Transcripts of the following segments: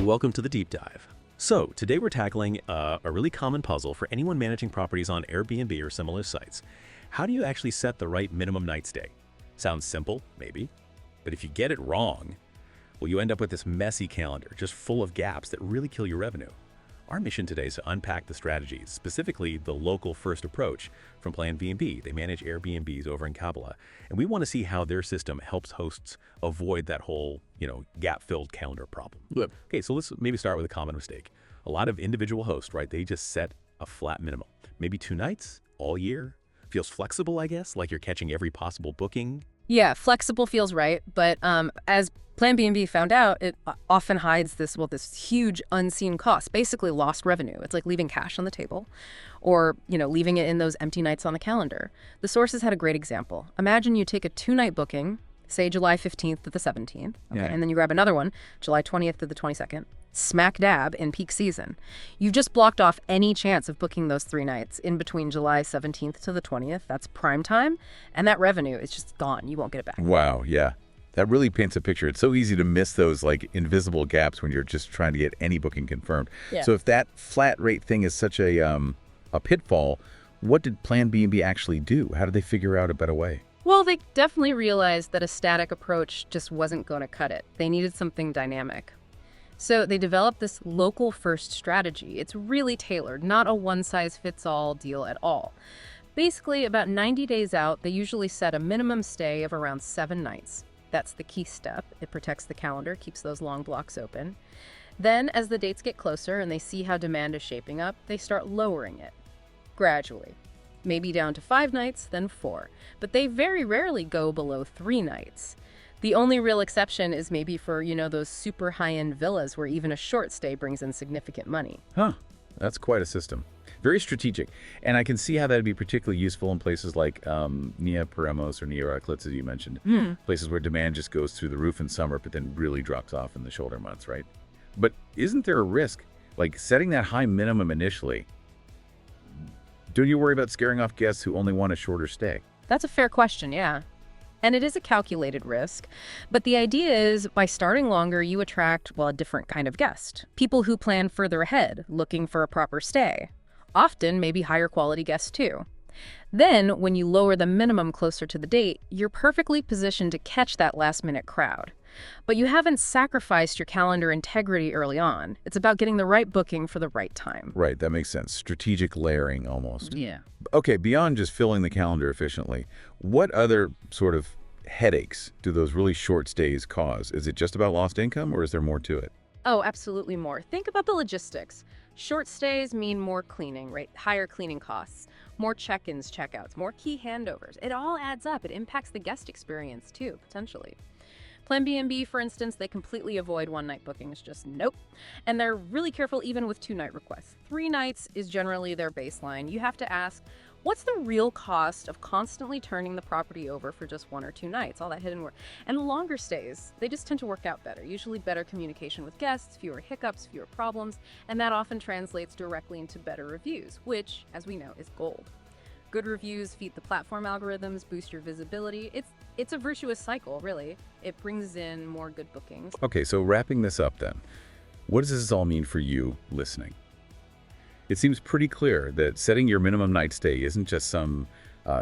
welcome to the deep dive. So, today we're tackling a really common puzzle for anyone managing properties on Airbnb or similar sites. How do you actually set the right minimum night stay? Sounds simple, maybe, but if you get it wrong, well, you end up with this messy calendar just full of gaps that really kill your revenue. Our mission today is to unpack the strategies, specifically the local first approach from Planbnb. They manage Airbnbs over in Kavala, and we want to see how their system helps hosts avoid that whole, gap-filled calendar problem. Yep. Okay, so let's maybe start with a common mistake. A lot of individual hosts, right, they just set a flat minimum. Maybe 2 nights, all year. Feels flexible, I guess, like you're catching every possible booking. Yeah, flexible feels right, but as Planbnb found out, it often hides this huge unseen cost, basically lost revenue. It's like leaving cash on the table or, leaving it in those empty nights on the calendar. The sources had a great example. Imagine you take a 2-night booking, say July 15th to the 17th, okay, and then you grab another one, July 20th to the 22nd, smack dab in peak season. You've just blocked off any chance of booking those 3 nights in between July 17th to the 20th. That's prime time, and that revenue is just gone. You won't get it back. Wow, yeah. That really paints a picture. It's so easy to miss those invisible gaps when you're just trying to get any booking confirmed. Yeah. So if that flat rate thing is such a pitfall, what did Planbnb actually do? How did they figure out a better way? Well, they definitely realized that a static approach just wasn't going to cut it. They needed something dynamic. So they developed this local first strategy. It's really tailored, not a one-size-fits-all deal at all. Basically, about 90 days out, they usually set a minimum stay of around 7 nights. That's the key step. It protects the calendar, keeps those long blocks open. Then, as the dates get closer and they see how demand is shaping up, they start lowering it gradually. Maybe down to 5 nights, then 4. But they very rarely go below 3 nights. The only real exception is maybe for, those super high-end villas where even a short stay brings in significant money. Huh. That's quite a system. Very strategic. And I can see how that would be particularly useful in places like Nea Peramos or Nea Iraklitsa, as you mentioned. Places where demand just goes through the roof in summer, but then really drops off in the shoulder months, right? But isn't there a risk, setting that high minimum initially? Don't you worry about scaring off guests who only want a shorter stay? That's a fair question, yeah. And it is a calculated risk. But the idea is by starting longer, you attract, a different kind of guest. People who plan further ahead, looking for a proper stay. Often, maybe higher quality guests too. Then, when you lower the minimum closer to the date, you're perfectly positioned to catch that last-minute crowd. But you haven't sacrificed your calendar integrity early on. It's about getting the right booking for the right time. Right, that makes sense. Strategic layering almost. Yeah. Okay, beyond just filling the calendar efficiently, what other sort of headaches do those really short stays cause? Is it just about lost income, or is there more to it? Oh, absolutely more. Think about the logistics. Short stays mean more cleaning, right? Higher cleaning costs, more check-ins, check-outs, more key handovers. It all adds up. It impacts the guest experience too, potentially. Planbnb, for instance, they completely avoid one-night bookings, just nope. And they're really careful even with 2-night requests. 3 nights is generally their baseline. You have to ask, what's the real cost of constantly turning the property over for just 1 or 2 nights, all that hidden work? And longer stays, they just tend to work out better. Usually better communication with guests, fewer hiccups, fewer problems, and that often translates directly into better reviews, which, as we know, is gold. Good reviews feed the platform algorithms, boost your visibility. It's a virtuous cycle, really. It brings in more good bookings. Okay, so wrapping this up then, what does this all mean for you listening? It seems pretty clear that setting your minimum night stay isn't just some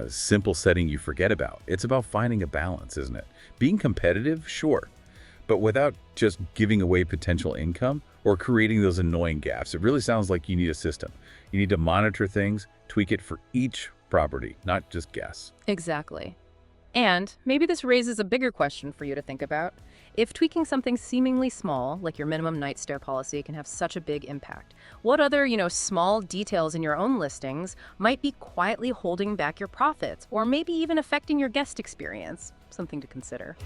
simple setting you forget about. It's about finding a balance, isn't it? Being competitive, sure, but without just giving away potential income or creating those annoying gaps. It really sounds like you need a system. You need to monitor things, tweak it for each property, not just guests. Exactly. And maybe this raises a bigger question for you to think about. If tweaking something seemingly small, like your minimum night stay policy, can have such a big impact, what other, small details in your own listings might be quietly holding back your profits or maybe even affecting your guest experience? Something to consider.